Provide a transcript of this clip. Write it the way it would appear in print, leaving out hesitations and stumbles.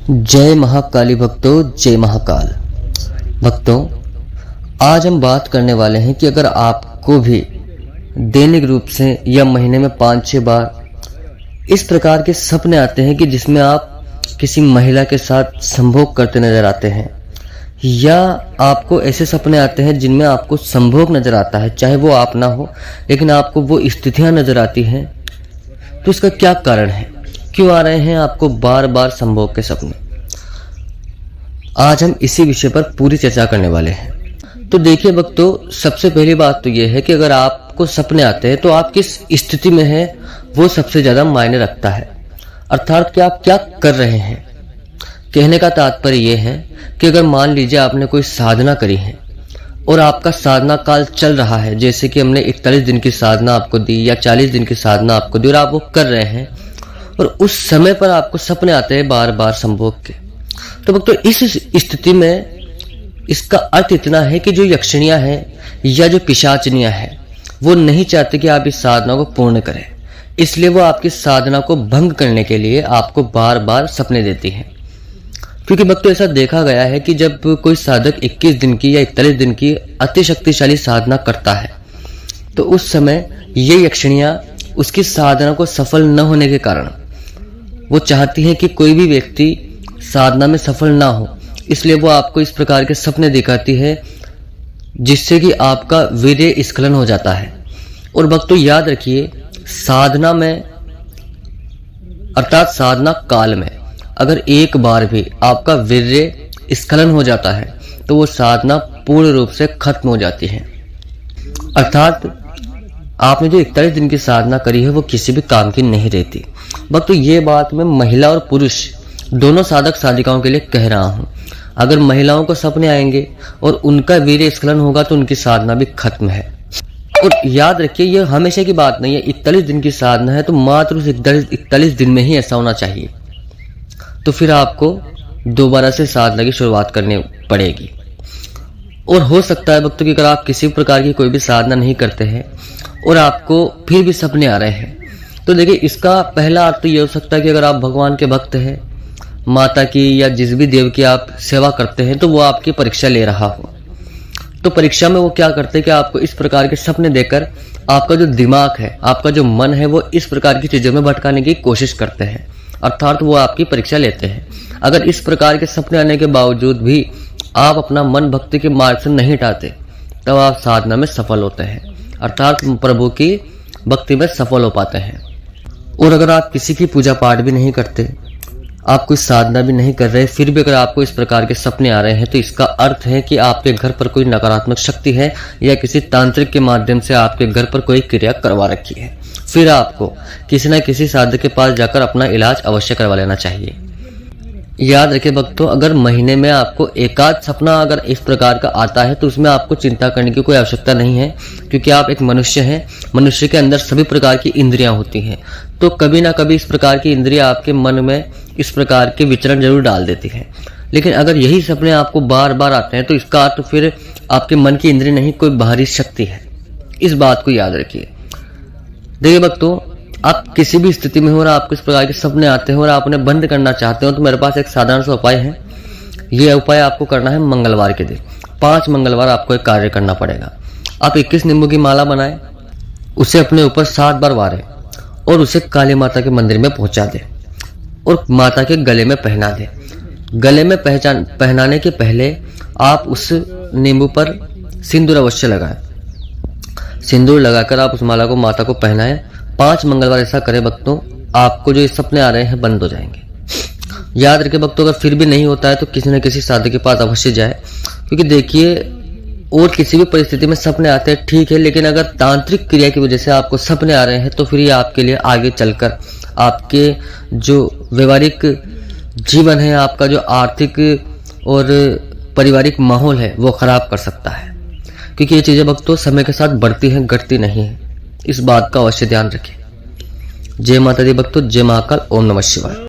जय महाकाली भक्तों, जय महाकाल भक्तों। आज हम बात करने वाले हैं कि अगर आपको भी दैनिक रूप से या महीने में 5-6 बार इस प्रकार के सपने आते हैं कि जिसमें आप किसी महिला के साथ संभोग करते नजर आते हैं, या आपको ऐसे सपने आते हैं जिनमें आपको संभोग नजर आता है, चाहे वो आप ना हो लेकिन आपको वो स्थितियां नजर आती हैं, तो इसका क्या कारण है? क्यों आ रहे हैं आपको बार बार संभोग के सपने? आज हम इसी विषय पर पूरी चर्चा करने वाले हैं। तो देखिए भक्तों, सबसे पहली बात तो यह है कि अगर आपको सपने आते हैं तो आप किस स्थिति में हैं वो सबसे ज्यादा मायने रखता है, अर्थात कि आप क्या कर रहे हैं। कहने का तात्पर्य यह है कि अगर मान लीजिए आपने कोई साधना करी है और आपका साधना काल चल रहा है, जैसे कि हमने 41 दिन की साधना आपको दी या 40 दिन की साधना आपको दी और आप वो कर रहे हैं और उस समय पर आपको सपने आते हैं बार बार संभोग के, तो भक्तों इस स्थिति में इसका अर्थ इतना है कि जो यक्षिणियां हैं या जो पिशाचनियां हैं वो नहीं चाहते कि आप इस साधना को पूर्ण करें, इसलिए वो आपकी साधना को भंग करने के लिए आपको बार बार सपने देती हैं। क्योंकि भक्तों ऐसा देखा गया है कि जब कोई साधक 21 दिन की या 41 दिन की अति शक्तिशाली साधना करता है तो उस समय ये यक्षिणियां उसकी साधना को सफल न होने के कारण वो चाहती हैं कि कोई भी व्यक्ति साधना में सफल ना हो, इसलिए वो आपको इस प्रकार के सपने दिखाती है जिससे कि आपका वीर्य स्खलन हो जाता है। और भक्तों याद रखिए, साधना में अर्थात साधना काल में अगर एक बार भी आपका वीर्य स्खलन हो जाता है तो वो साधना पूर्ण रूप से खत्म हो जाती है, अर्थात आपने जो 41 दिन की साधना करी है वो किसी भी काम की नहीं रहती। भक्तों ये बात मैं महिला और पुरुष दोनों साधक साधिकाओं के लिए कह रहा हूं। अगर महिलाओं को सपने आएंगे और उनका वीर्य स्खलन होगा तो उनकी साधना भी खत्म है। और याद रखिए, ये हमेशा की बात नहीं है। 41 दिन की साधना है तो मात्र उस 41 दिन में ही ऐसा होना चाहिए, तो फिर आपको दोबारा से साधना की शुरुआत करनी पड़ेगी। और हो सकता है भक्तों कि अगर आप किसी प्रकार की कोई भी साधना नहीं करते हैं और आपको फिर भी सपने आ रहे हैं, तो देखिए इसका पहला अर्थ तो ये हो सकता है कि अगर आप भगवान के भक्त हैं, माता की या जिस भी देव की आप सेवा करते हैं, तो वो आपकी परीक्षा ले रहा हो। तो परीक्षा में वो क्या करते हैं कि आपको इस प्रकार के सपने देकर आपका जो दिमाग है, आपका जो मन है, वो इस प्रकार की चीजों में भटकाने की कोशिश करते हैं, अर्थात वो आपकी परीक्षा लेते हैं। अगर इस प्रकार के सपने आने के बावजूद भी आप अपना मन भक्ति के मार्ग से नहीं हटाते तब आप साधना में सफल होते हैं, अर्थात प्रभु की भक्ति में सफल हो पाते हैं। और अगर आप किसी की पूजा पाठ भी नहीं करते, आप कोई साधना भी नहीं कर रहे, फिर भी अगर आपको इस प्रकार के सपने आ रहे हैं तो इसका अर्थ है कि आपके घर पर कोई नकारात्मक शक्ति है या किसी तांत्रिक के माध्यम से आपके घर पर कोई क्रिया करवा रखी है। फिर आपको किसी न किसी साधक के पास जाकर अपना इलाज अवश्य करवा लेना चाहिए। याद रखिए भक्तों, अगर महीने में आपको एकाध सपना अगर इस प्रकार का आता है तो उसमें आपको चिंता करने की कोई आवश्यकता नहीं है, क्योंकि आप एक मनुष्य हैं। मनुष्य के अंदर सभी प्रकार की इंद्रियां होती हैं, तो कभी ना कभी इस प्रकार की इंद्रियां आपके मन में इस प्रकार के विचरण जरूर डाल देती हैं। लेकिन अगर यही सपने आपको बार बार आते हैं तो इसका अर्थ फिर आपके मन की इंद्रिय नहीं, कोई बाहरी शक्ति है। इस बात को याद रखिए। देखिए भक्तों, आप किसी भी स्थिति में हो और आपको इस प्रकार के सपने आते हैं और आप उन्हें बंद करना चाहते हो तो मेरे पास एक साधारण सा उपाय है। यह उपाय आपको करना है मंगलवार के दिन। 5 मंगलवार आपको एक कार्य करना पड़ेगा। आप 21 नींबू की माला बनाएं, उसे अपने ऊपर 7 बार वारें और उसे काली माता के मंदिर में पहुंचा दें और माता के गले में पहना दें। गले में पहनाने के पहले आप उस नींबू पर सिंदूर अवश्य लगाएं। सिंदूर लगाकर आप उस माला को माता को पहनाएं। 5 मंगलवार ऐसा करें भक्तों, आपको जो सपने आ रहे हैं बंद हो जाएंगे। याद रखिए भक्तों, अगर फिर भी नहीं होता है तो किसी न किसी साधक के पास अवश्य जाए, क्योंकि देखिए और किसी भी परिस्थिति में सपने आते हैं ठीक है, लेकिन अगर तांत्रिक क्रिया की वजह से आपको सपने आ रहे हैं तो फिर ये आपके लिए आगे चलकर आपके जो व्यवहारिक जीवन है, आपका जो आर्थिक और पारिवारिक माहौल है वो खराब कर सकता है, क्योंकि ये चीजें भक्तों समय के साथ बढ़ती हैं, घटती नहीं है। इस बात का अवश्य ध्यान रखें। जय माता दी भक्तों, जय महाकाल, ओम नमः शिवाय।